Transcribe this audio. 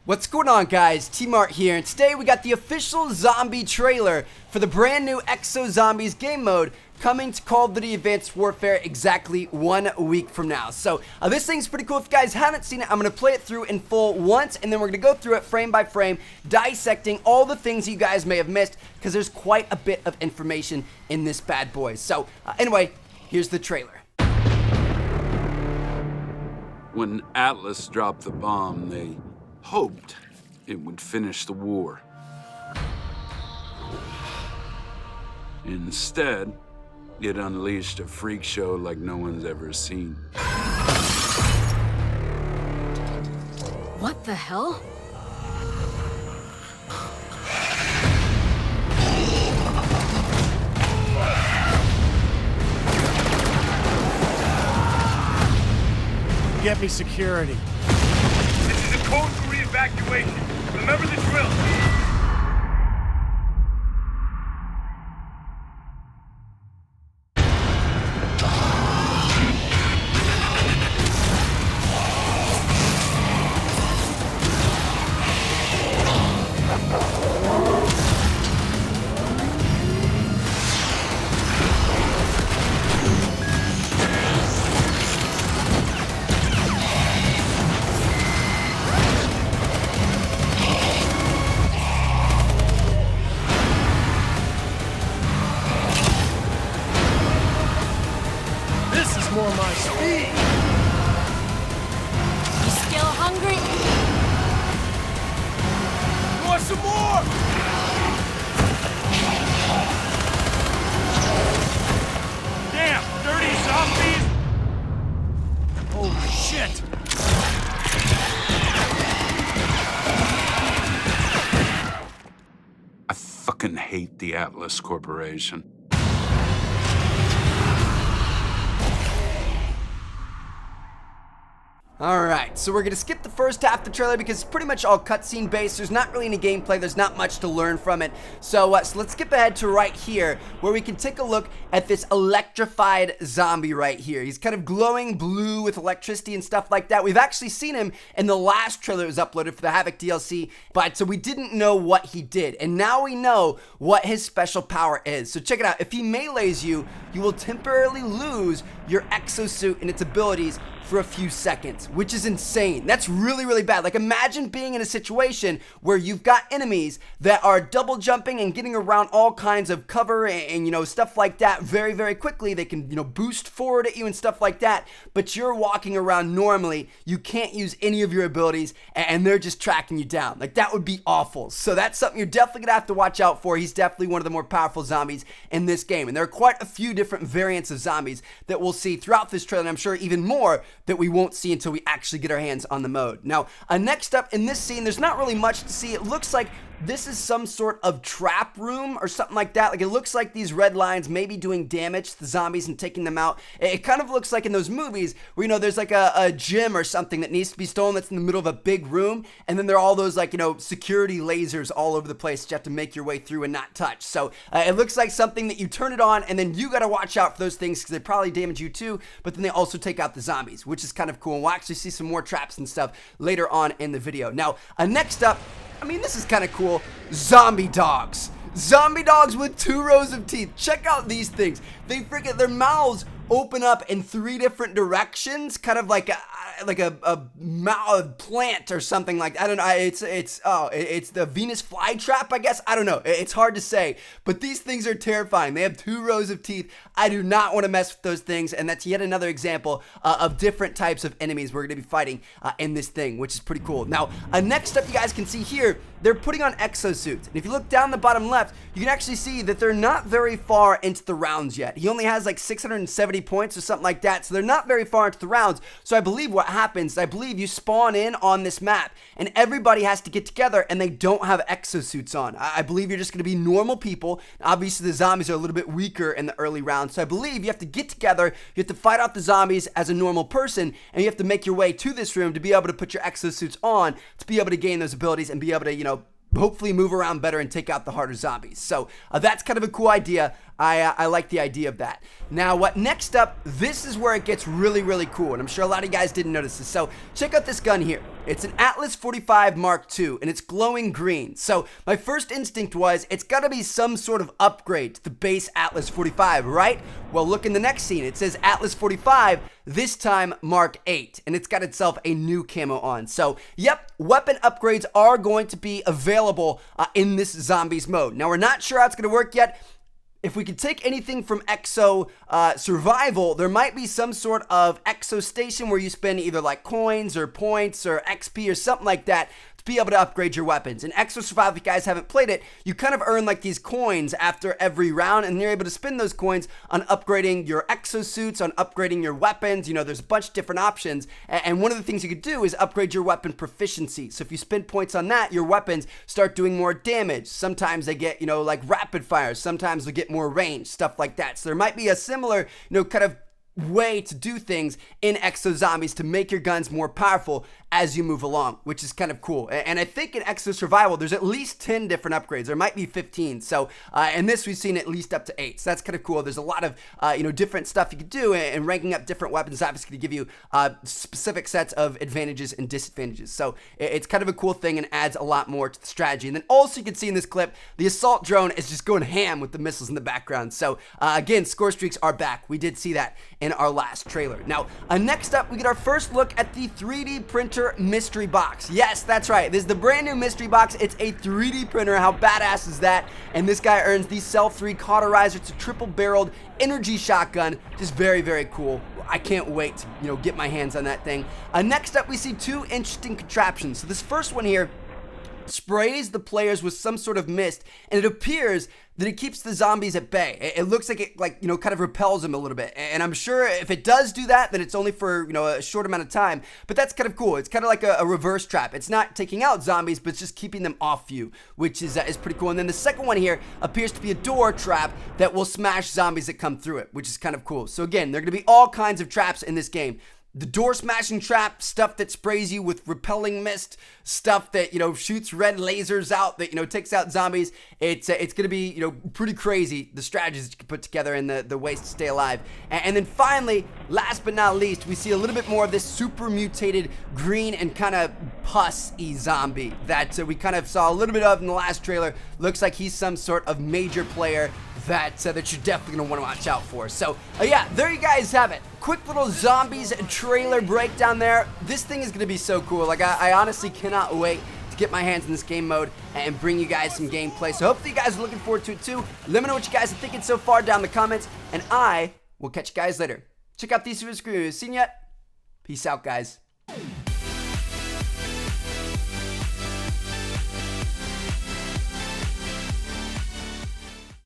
What's going on, guys? T-Mart here, and today we got the official zombie trailer for the brand new Exo Zombies game mode coming to Call of Duty Advanced Warfare exactly 1 week from now. So this thing's pretty cool. If you guys haven't seen it, I'm going to play it through in full once, and then we're going to go through it frame by frame, dissecting all the things you guys may have missed, because there's quite a bit of information in this bad boy. So anyway, here's the trailer. When Atlas dropped the bomb, they hoped it would finish the war. Instead, it unleashed a freak show like no one's ever seen. What the hell? Get me security. This is a code for re-evacuation. Remember the drill. More my speed. You still hungry? Want some more? Damn, dirty zombies! Holy shit! I fucking hate the Atlas Corporation. Alright, so we're going to skip the first half of the trailer because it's pretty much all cutscene based. There's not really any gameplay. There's not much to learn from it. So let's skip ahead to right here where we can take a look at this electrified zombie right here. He's kind of glowing blue with electricity and stuff like that. We've actually seen him in the last trailer that was uploaded for the Havoc DLC, but so we didn't know what he did. And now we know what his special power is. So check it out. If he melees you, you will temporarily lose your exosuit and its abilities for a few seconds, which is insane. That's really, really bad. Like, imagine being in a situation where you've got enemies that are double jumping and getting around all kinds of cover and you know, stuff like that very, very quickly. They can, you know, boost forward at you and stuff like that, but you're walking around normally. You can't use any of your abilities and they're just tracking you down. Like, that would be awful. So that's something you're definitely gonna have to watch out for. He's definitely one of the more powerful zombies in this game, and there are quite a few different variants of zombies that we'll see throughout this trailer, and I'm sure even more that we won't see until we actually get our hands on the mode. Now, next up in this scene, there's not really much to see. It looks like this is some sort of trap room or something like that. Like, it looks like these red lines may be doing damage to the zombies and taking them out. It kind of looks like in those movies where, you know, there's like a gym or something that needs to be stolen that's in the middle of a big room, and then there are all those, like, you know, security lasers all over the place that you have to make your way through and not touch. So it looks like something that you turn it on and then you gotta watch out for those things because they probably damage you too, but then they also take out the zombies, which is kind of cool. And we'll actually see some more traps and stuff later on in the video. Now, next up, I mean, this is kind of cool. Zombie dogs. Zombie dogs with 2 rows of teeth. Check out these things. They freaking, their mouths open up in 3 different directions, kind of like a mouth plant or something like that. I don't know. It's the Venus flytrap, I guess. I don't know. It's hard to say, but these things are terrifying. They have 2 rows of teeth. I do not want to mess with those things, and that's yet another example of different types of enemies we're going to be fighting in this thing, which is pretty cool. Now, next up, you guys can see here, they're putting on exosuits, and if you look down the bottom left, you can actually see that they're not very far into the rounds yet. He only has like 670 points or something like that, so they're not very far into the rounds. So I believe what happens, I believe you spawn in on this map, and everybody has to get together, and they don't have exosuits on. I believe you're just going to be normal people. Obviously, the zombies are a little bit weaker in the early rounds, so I believe you have to get together, you have to fight out the zombies as a normal person, and you have to make your way to this room to be able to put your exosuits on, to be able to gain those abilities and be able to, you know, hopefully move around better and take out the harder zombies. So that's kind of a cool idea. I like the idea of that. Now, next up, this is where it gets really, really cool, and I'm sure a lot of you guys didn't notice this. So check out this gun here. It's an Atlas 45 Mark II, and it's glowing green. So my first instinct was it's got to be some sort of upgrade to the base Atlas 45, right? Well, look in the next scene. It says Atlas 45, this time Mark 8, and it's got itself a new camo on. So, yep, weapon upgrades are going to be available in this Zombies mode. Now, we're not sure how it's going to work yet. If we could take anything from Exo Survival, there might be some sort of Exo station where you spend either like coins or points or XP or something like that to be able to upgrade your weapons. In Exo Survival, if you guys haven't played it, you kind of earn like these coins after every round, and you're able to spend those coins on upgrading your exosuits, on upgrading your weapons. You know, there's a bunch of different options, and one of the things you could do is upgrade your weapon proficiency. So if you spend points on that, your weapons start doing more damage. Sometimes they get, you know, like rapid fire. Sometimes they get more range, stuff like that. So there might be a similar, you know, kind of way to do things in Exo Zombies to make your guns more powerful as you move along, which is kind of cool. And I think in Exo Survival, there's at least 10 different upgrades. There might be 15. So in this, we've seen at least up to 8. So that's kind of cool. There's a lot of, you know, different stuff you could do, and ranking up different weapons obviously going to give you specific sets of advantages and disadvantages. So it's kind of a cool thing and adds a lot more to the strategy. And then also you can see in this clip, the assault drone is just going ham with the missiles in the background. So again, score streaks are back. We did see that in our last trailer. Now, next up, we get our first look at the 3D printer mystery box. Yes, that's right. This is the brand new mystery box. It's a 3D printer. How badass is that? And this guy earns the Cell 3 Cauterizer. It's a triple-barreled energy shotgun. Just very, very cool. I can't wait to, you know, get my hands on that thing. Next up, we see 2 interesting contraptions. So this first one here sprays the players with some sort of mist, and it appears that it keeps the zombies at bay. It looks like it, like, you know, kind of repels them a little bit. And I'm sure if it does do that, then it's only for, you know, a short amount of time. But that's kind of cool. It's kind of like a reverse trap. It's not taking out zombies, but it's just keeping them off you, which is pretty cool. And then the second one here appears to be a door trap that will smash zombies that come through it, which is kind of cool. So again, there are going to be all kinds of traps in this game. The door smashing trap, stuff that sprays you with repelling mist, stuff that, you know, shoots red lasers out that, you know, takes out zombies. It's going to be, you know, pretty crazy, the strategies that you can put together and the ways to stay alive. And then finally, last but not least, we see a little bit more of this super mutated green and kind of pus-y zombie that we kind of saw a little bit of in the last trailer. Looks like he's some sort of major player that you're definitely going to want to watch out for. So, yeah, there you guys have it. Quick little Zombies trailer breakdown there. This thing is going to be so cool. Like, I honestly cannot wait to get my hands in this game mode and bring you guys some gameplay. So hopefully you guys are looking forward to it too. Let me know what you guys are thinking so far down in the comments, and I will catch you guys later. Check out these videos. Seen yet? Peace out, guys.